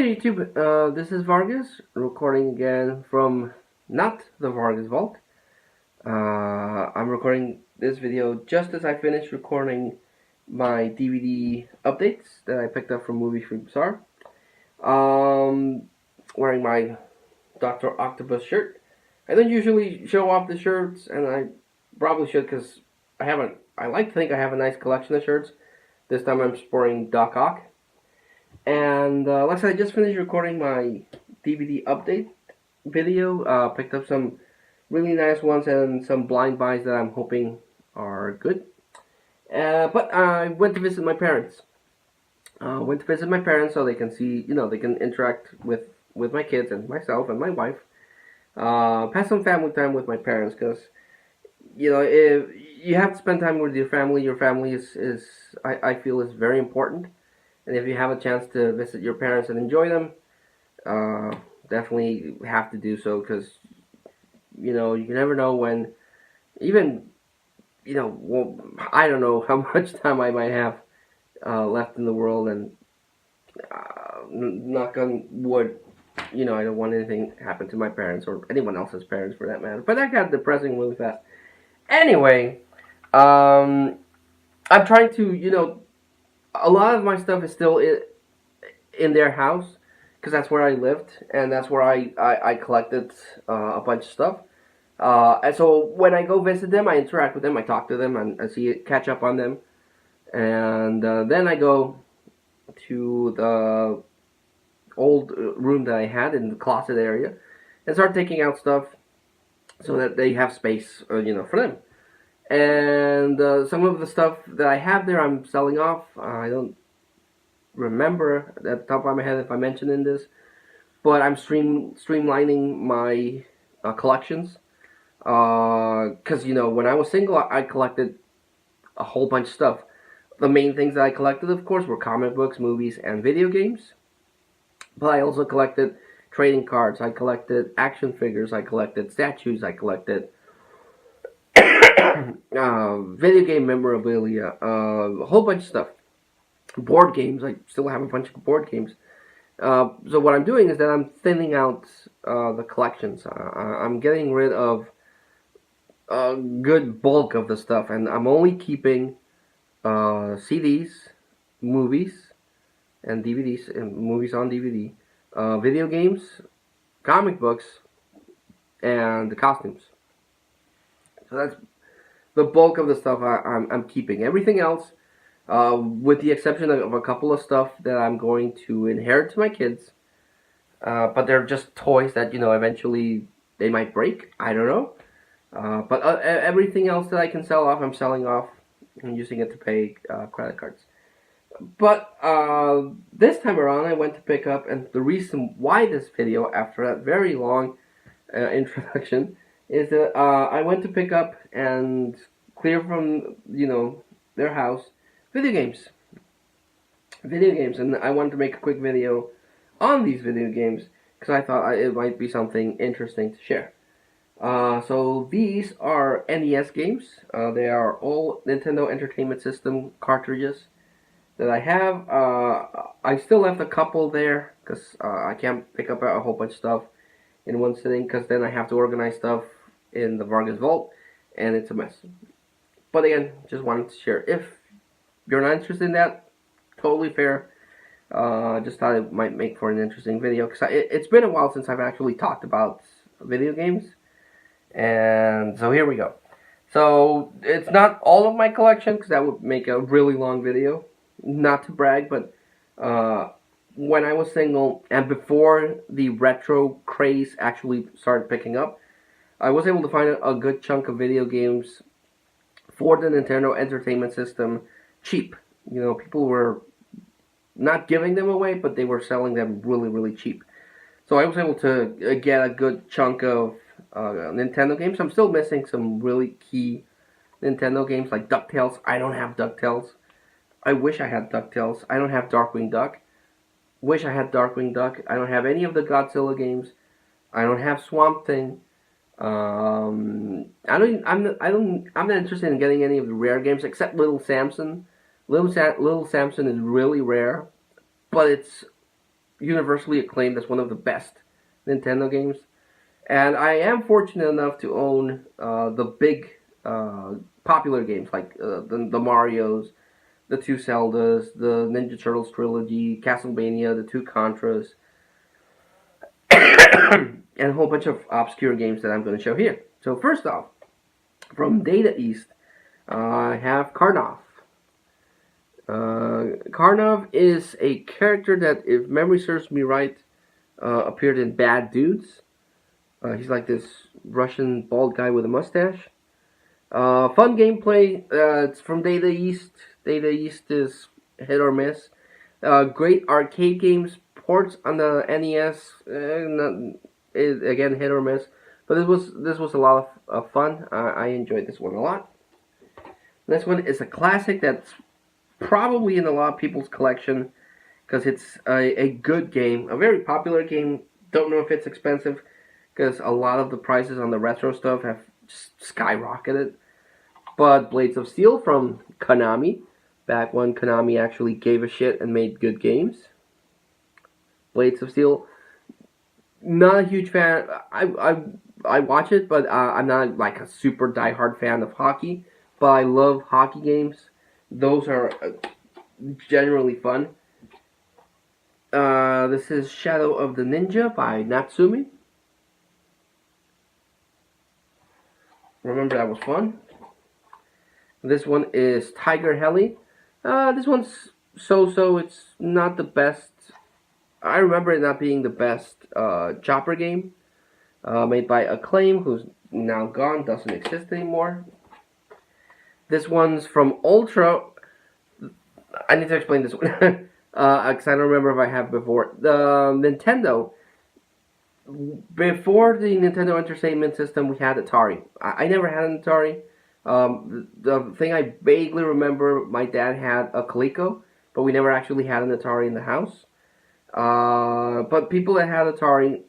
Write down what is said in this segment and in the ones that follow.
Hey YouTube, this is Vargas, recording again from not the Vargas Vault. I'm recording this video just as I finished recording my DVD updates that I picked up from Movie Free Bazaar. Wearing my Dr. Octopus shirt. I don't usually show off the shirts, and I probably should because I like to think I have a nice collection of shirts. This time I'm sporting Doc Ock. And like I said, I just finished recording my DVD update video. Picked up some really nice ones and some blind buys that I'm hoping are good. But I went to visit my parents. Went to visit my parents so they can see, they can interact with my kids and myself and my wife. Pass some family time with my parents because, if you have to spend time with your family is I feel is very important. And if you have a chance to visit your parents and enjoy them, definitely have to do so because, you never know when, even, well, I don't know how much time I might have left in the world, and knock on wood, I don't want anything to happen to my parents or anyone else's parents for that matter. But that got depressing really fast. Anyway, I'm trying to, a lot of my stuff is still in their house because that's where I lived and that's where I collected a bunch of stuff. And so when I go visit them, I interact with them, I talk to them, and I see it, catch up on them. And then I go to the old room that I had in the closet area and start taking out stuff so that they have space, for them. And some of the stuff that I have there, I'm selling off. I don't remember at the top of my head if I mentioned in this, but I'm streamlining my collections. Because, when I was single, I collected a whole bunch of stuff. The main things that I collected, of course, were comic books, movies, and video games. But I also collected trading cards. I collected action figures. I collected statues. I collected video game memorabilia, a whole bunch of stuff. Board games, I still have a bunch of board games. So what I'm doing is that I'm thinning out the collections. I'm getting rid of a good bulk of the stuff, and I'm only keeping CDs, movies, and DVDs, and movies on DVD, video games, comic books, and the costumes. So that's the bulk of the stuff I'm keeping. Everything else, with the exception of a couple of stuff that I'm going to inherit to my kids, but they're just toys that, eventually they might break. I don't know. But everything else that I can sell off, I'm selling off and using it to pay credit cards. But this time around, I went to pick up, and the reason why this video, after that very long introduction, is that I went to pick up and clear from, their house video games. And I wanted to make a quick video on these video games because I thought it might be something interesting to share. So these are NES games. They are all Nintendo Entertainment System cartridges that I have. I still left a couple there because I can't pick up a whole bunch of stuff in one sitting because then I have to organize stuff in the Vargas Vault and it's a mess. But again, just wanted to share. If you're not interested in that, totally fair. Just thought it might make for an interesting video because it's been a while since I've actually talked about video games. And so here we go. So it's not all of my collection because that would make a really long video. Not to brag, but when I was single and before the retro craze actually started picking up, I was able to find a good chunk of video games for the Nintendo Entertainment System cheap. People were not giving them away, but they were selling them really, really cheap. So I was able to get a good chunk of Nintendo games. I'm still missing some really key Nintendo games like DuckTales. I don't have DuckTales. I wish I had DuckTales. I don't have Darkwing Duck. Wish I had Darkwing Duck. I don't have any of the Godzilla games. I don't have Swamp Thing. I'm not interested in getting any of the rare games except Little Samson. Little Samson is really rare, but it's universally acclaimed as one of the best Nintendo games. And I am fortunate enough to own the big popular games like the Mario's, the two Zeldas, the Ninja Turtles trilogy, Castlevania, the two Contras, and a whole bunch of obscure games that I'm going to show here. So first off, from Data East, I have Karnov. Karnov is a character that, if memory serves me right, appeared in Bad Dudes. He's like this Russian bald guy with a mustache. Fun gameplay. It's from Data East. Data East is hit or miss. Great arcade games. Ports on the NES. Again, hit or miss. But this was a lot of fun. I enjoyed this one a lot. This one is a classic that's probably in a lot of people's collection because it's a good game, a very popular game. Don't know if it's expensive because a lot of the prices on the retro stuff have skyrocketed. But Blades of Steel from Konami, back when Konami actually gave a shit and made good games. Blades of Steel, not a huge fan. I watch it, but I'm not like a super diehard fan of hockey. But I love hockey games. Those are generally fun. This is Shadow of the Ninja by Natsumi. Remember that was fun. This one is Tiger Heli. This one's so-so. It's not the best. I remember it not being the best chopper game. Made by Acclaim, who's now gone, doesn't exist anymore. This one's from Ultra. I need to explain this one. Because I don't remember if I have before. The Nintendo. Before the Nintendo Entertainment System, we had Atari. I never had an Atari. The thing I vaguely remember, my dad had a Coleco, but we never actually had an Atari in the house. But people that had Atari,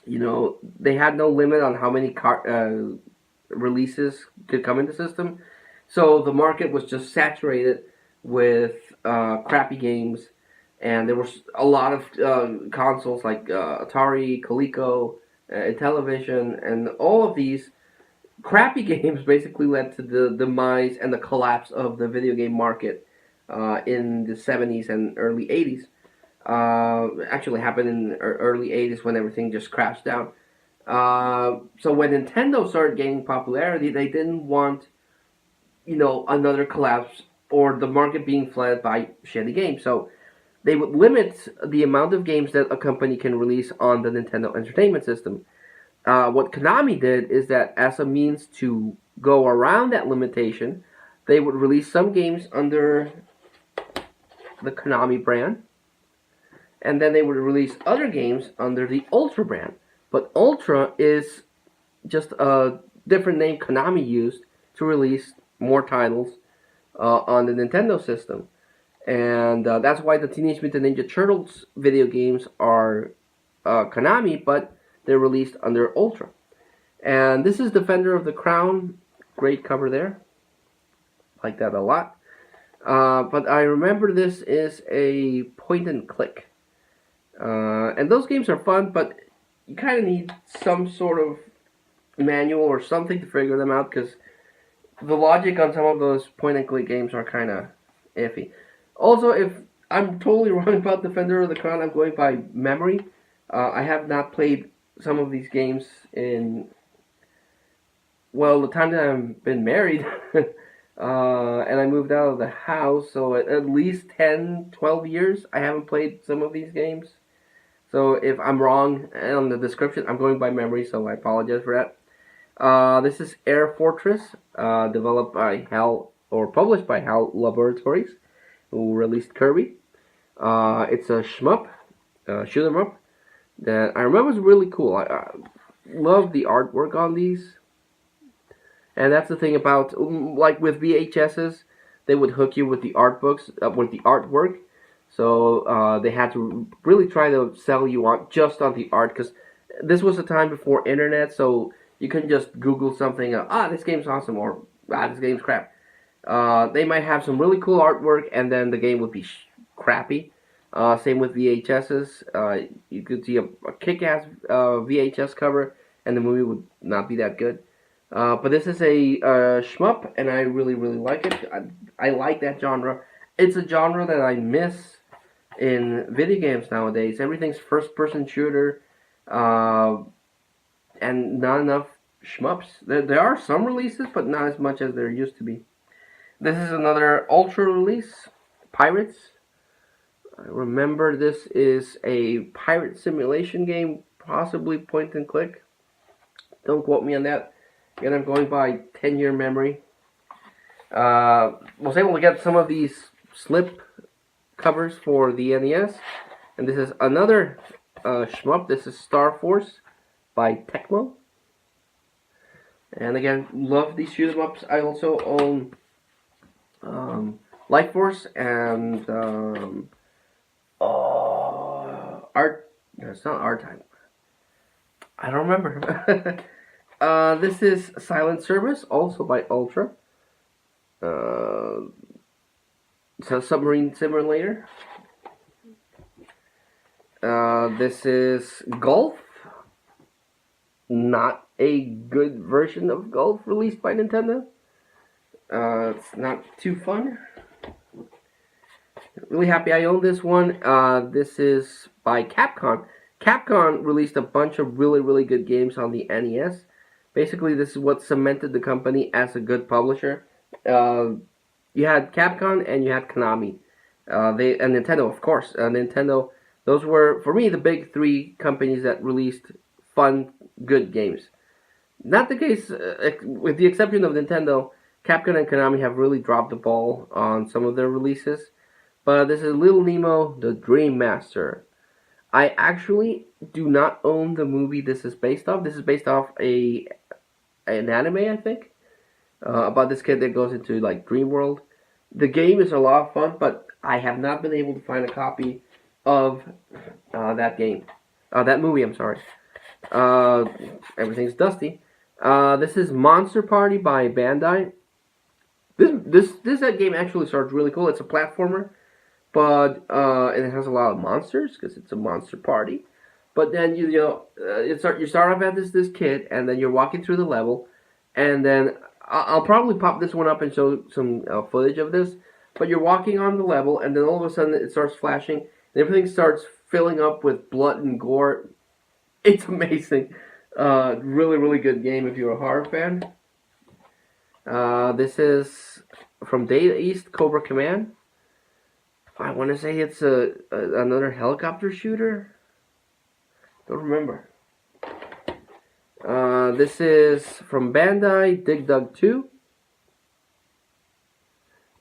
you know, they had no limit on how many releases could come in the system. So the market was just saturated with crappy games. And there was a lot of consoles like Atari, Coleco, Intellivision, and all of these crappy games basically led to the demise and the collapse of the video game market in the 70s and early 80s. Actually happened in the early 80s when everything just crashed down. So when Nintendo started gaining popularity, they didn't want, you know, another collapse or the market being flooded by shitty games. So they would limit the amount of games that a company can release on the Nintendo Entertainment System. What Konami did is that as a means to go around that limitation, they would release some games under the Konami brand, and then they would release other games under the Ultra brand. But Ultra is just a different name Konami used to release more titles on the Nintendo system. And that's why the Teenage Mutant Ninja Turtles video games are Konami, but they're released under Ultra. And this is Defender of the Crown. Great cover there. Like that a lot. But I remember this is a point and click. And those games are fun, but you kind of need some sort of manual or something to figure them out, because the logic on some of those point and click games are kind of iffy. Also, if I'm totally wrong about Defender of the Crown, I'm going by memory. I have not played some of these games in, well, the time that I've been married. And I moved out of the house, so at least 10, 12 years I haven't played some of these games. So if I'm wrong on the description, I'm going by memory, so I apologize for that. This is Air Fortress, developed by HAL, or published by HAL Laboratories, who released Kirby. It's a shmup, shoot 'em up, that I remember was really cool. I love the artwork on these. And that's the thing about, like with VHSs, they would hook you with the art books, with the artwork. So they had to really try to sell you on just on the art, because this was a time before internet, so you couldn't just Google something, this game's awesome, or this game's crap. They might have some really cool artwork, and then the game would be crappy. Same with VHSs. You could see a kick-ass VHS cover, and the movie would not be that good. But this is a shmup, and I really, really like it. I like that genre. It's a genre that I miss in video games nowadays. Everything's first-person shooter, and not enough shmups. There are some releases, but not as much as there used to be. This is another Ultra release, Pirates. I remember this is a pirate simulation game, possibly point and click. Don't quote me on that. Again, I'm going by 10-year memory. Was able to get some of these slip covers for the NES. And this is another shmup. This is Star Force by Tecmo. And again, love these shoot 'em ups. I also own Life Force and Art. No, it's not Art Time. I don't remember. This is Silent Service, also by Ultra. It's a submarine simulator. This is Golf. Not a good version of Golf released by Nintendo. It's not too fun. Really happy I own this one. This is by Capcom. Capcom released a bunch of really, really good games on the NES. Basically, this is what cemented the company as a good publisher. You had Capcom and you had Konami. And Nintendo, of course. Nintendo, those were, for me, the big three companies that released fun, good games. Not the case, with the exception of Nintendo. Capcom and Konami have really dropped the ball on some of their releases. But this is Little Nemo, the Dream Master. I actually do not own the movie this is based off. This is based off an anime, I think, about this kid that goes into like Dream World. The game is a lot of fun, but I have not been able to find a copy of that game. That movie, I'm sorry. Everything's dusty. This is Monster Party by Bandai. This game actually starts really cool. It's a platformer, but and it has a lot of monsters because it's a monster party. But then you start off as this kid, and then you're walking through the level, and then I'll probably pop this one up and show some footage of this. But you're walking on the level, and then all of a sudden it starts flashing, and everything starts filling up with blood and gore. It's amazing. Really, really good game if you're a horror fan. This is from Data East Cobra Command. I want to say it's another helicopter shooter. Don't remember. This is from Bandai, Dig Dug 2.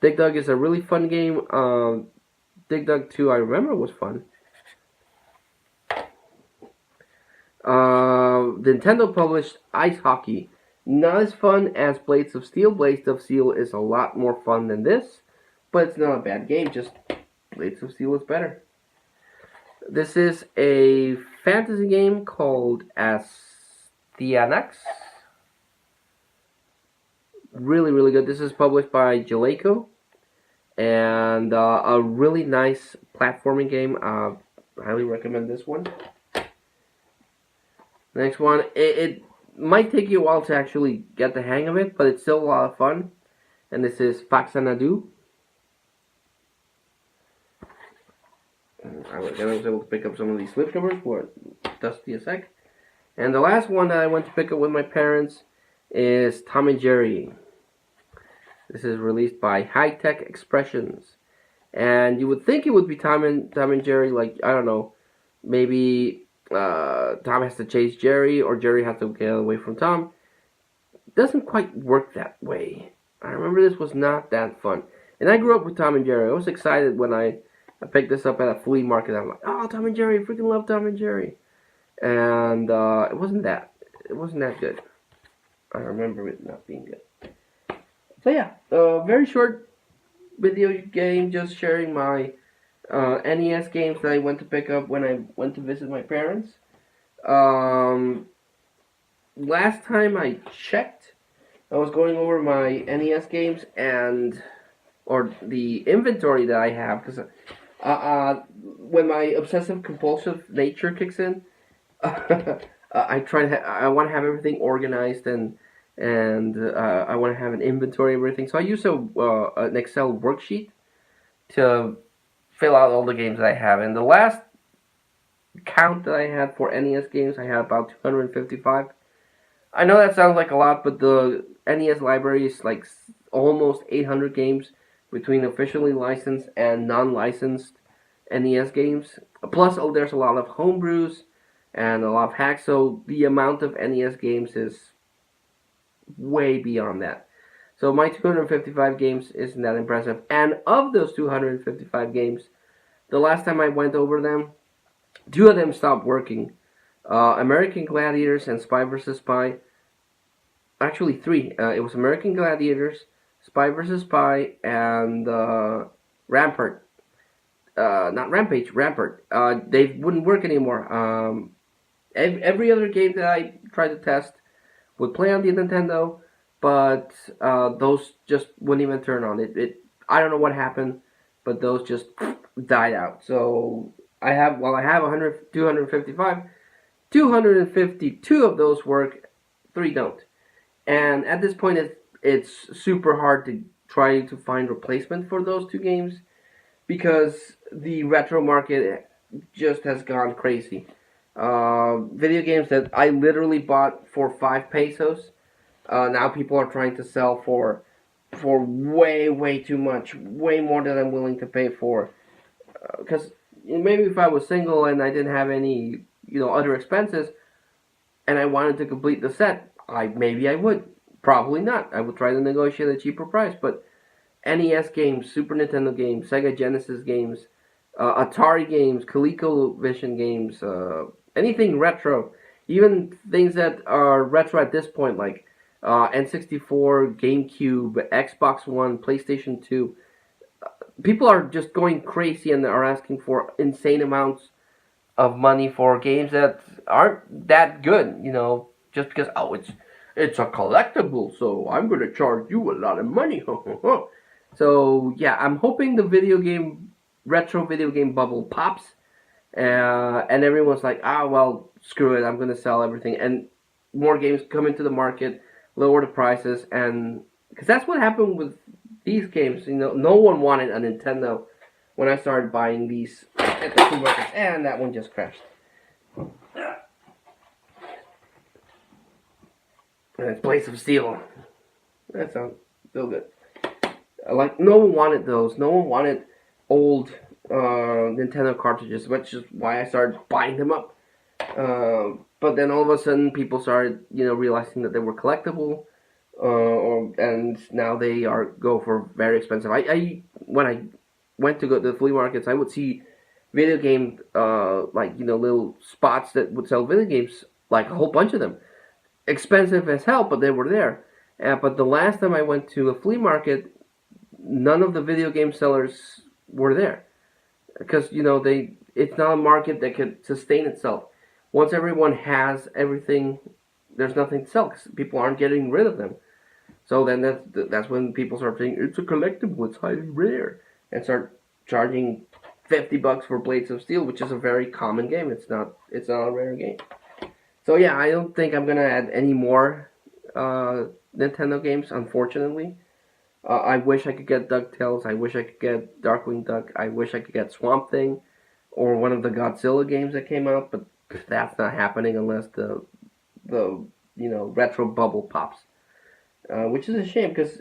Dig Dug is a really fun game. Dig Dug 2, I remember, was fun. Nintendo published Ice Hockey. Not as fun as Blades of Steel. Blades of Steel is a lot more fun than this, but it's not a bad game, just Blades of Steel is better. This is a fantasy game called Astyanax. Really, really good. This is published by Jaleco, and a really nice platforming game. Highly recommend this one. Next one, it might take you a while to actually get the hang of it, but it's still a lot of fun. And this is Faxanadu. I was able to pick up some of these slipcovers for Dusty a sec. And the last one that I went to pick up with my parents is Tom and Jerry. This is released by High Tech Expressions. And you would think it would be Tom and Jerry, like, I don't know, maybe Tom has to chase Jerry, or Jerry has to get away from Tom. It doesn't quite work that way. I remember this was not that fun. And I grew up with Tom and Jerry. I was excited when I picked this up at a flea market. I'm like, oh, Tom and Jerry, I freaking love Tom and Jerry. And it wasn't that good. I remember it not being good. So yeah, very short video game, just sharing my NES games that I went to pick up when I went to visit my parents. Last time I checked, I was going over my NES games or the inventory that I have, because When my obsessive compulsive nature kicks in, I try to. I want to have everything organized and I want to have an inventory of everything. So I use an Excel worksheet to fill out all the games that I have. And the last count that I had for NES games, I had about 255. I know that sounds like a lot, but the NES library is like almost 800 games between officially licensed and non-licensed NES games. Plus, there's a lot of homebrews and a lot of hacks, so the amount of NES games is way beyond that. So my 255 games isn't that impressive. And of those 255 games, the last time I went over them, two of them stopped working. American Gladiators and Spy vs. Spy. Actually, three. It was American Gladiators, Spy vs. Spy, and Rampart. Not Rampage, Rampart. They wouldn't work anymore. Every other game that I tried to test would play on the Nintendo, but those just wouldn't even turn on. I don't know what happened, but those just died out. So I have 100, 255, 252 of those work, 3 don't. And at this point, it's super hard to try to find replacement for those two games because the retro market just has gone crazy. Video games that I literally bought for 5 pesos, now people are trying to sell for way too much, way more than I'm willing to pay for. Because maybe if I was single and I didn't have any other expenses, and I wanted to complete the set, maybe I would. Probably not. I would try to negotiate a cheaper price, but NES games, Super Nintendo games, Sega Genesis games, Atari games, ColecoVision games, anything retro, even things that are retro at this point, like N64, GameCube, Xbox One, PlayStation 2. People are just going crazy and are asking for insane amounts of money for games that aren't that good, just because it's a collectible, so I'm gonna charge you a lot of money. So yeah, I'm hoping the retro video game bubble pops, and everyone's like, well, screw it, I'm gonna sell everything, and more games come into the market, lower the prices, and because that's what happened with these games. No one wanted a Nintendo when I started buying these at the flea markets, and that one just crashed. And it's Blades of Steel. That sounds so good. Like, no one wanted those. No one wanted old Nintendo cartridges, which is why I started buying them up. But then all of a sudden, people started, realizing that they were collectible, and now they go for very expensive. When I went to go to the flea markets, I would see video game, little spots that would sell video games, like a whole bunch of them. Expensive as hell, but they were there. But the last time I went to a flea market, none of the video game sellers were there because it's not a market that could sustain itself. Once everyone has everything, there's nothing to sell because people aren't getting rid of them. So then that's when people start saying it's a collectible, it's highly rare, and start charging $50 for Blades of Steel, which is a very common game. It's not a rare game. So yeah, I don't think I'm gonna add any more Nintendo games, unfortunately. I wish I could get DuckTales. I wish I could get Darkwing Duck. I wish I could get Swamp Thing, or one of the Godzilla games that came out. But that's not happening unless the retro bubble pops, which is a shame because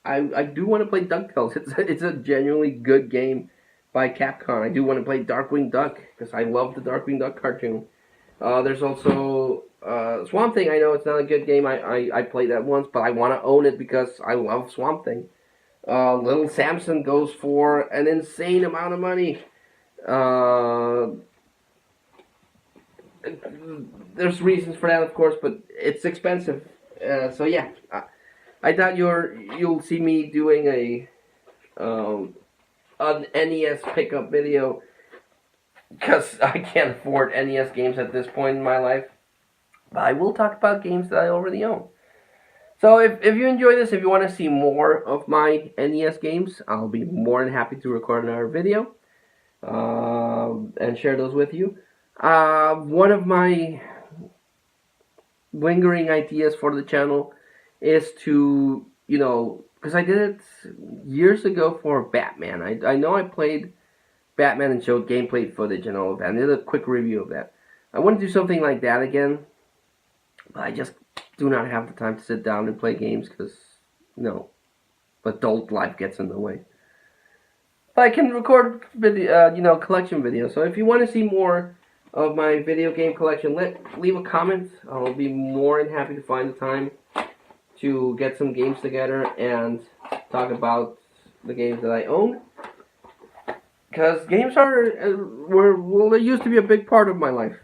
I do want to play DuckTales. It's a genuinely good game by Capcom. I do want to play Darkwing Duck because I love the Darkwing Duck cartoon. There's also Swamp Thing. I know it's not a good game. I played that once, but I want to own it because I love Swamp Thing. Little Samson goes for an insane amount of money. There's reasons for that, of course, but it's expensive. So yeah, I doubt you'll see me doing an NES pickup video because I can't afford NES games at this point in my life. But I will talk about games that I already own. So if you enjoy this, if you want to see more of my NES games, I'll be more than happy to record another video. and share those with you. One of my lingering ideas for the channel is to, because I did it years ago for Batman. I know I played Batman and showed gameplay footage and all of that. I did a quick review of that. I want to do something like that again, but I just do not have the time to sit down and play games because, adult life gets in the way. But I can record video, collection videos. So if you want to see more of my video game collection, leave a comment. I'll be more than happy to find the time to get some games together and talk about the games that I own. Because games they used to be a big part of my life.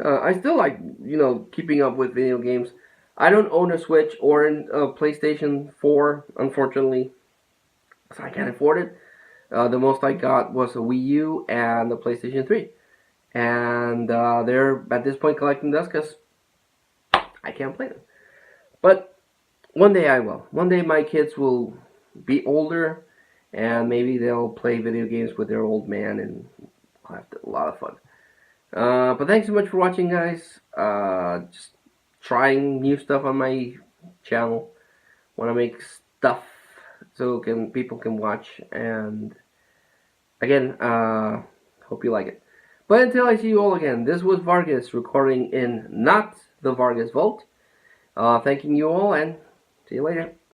I still like, keeping up with video games. I don't own a Switch or a PlayStation 4, unfortunately, so I can't afford it. The most I got was a Wii U and a PlayStation 3. And they're, at this point, collecting dust because I can't play them. But one day I will. One day my kids will be older, and maybe they'll play video games with their old man, and I'll have a lot of fun. But thanks so much for watching, guys. Just trying new stuff on my channel. Want to make stuff so people can watch. And again, hope you like it. But until I see you all again, this was Vargas recording in not the Vargas Vault. Thanking you all, and see you later.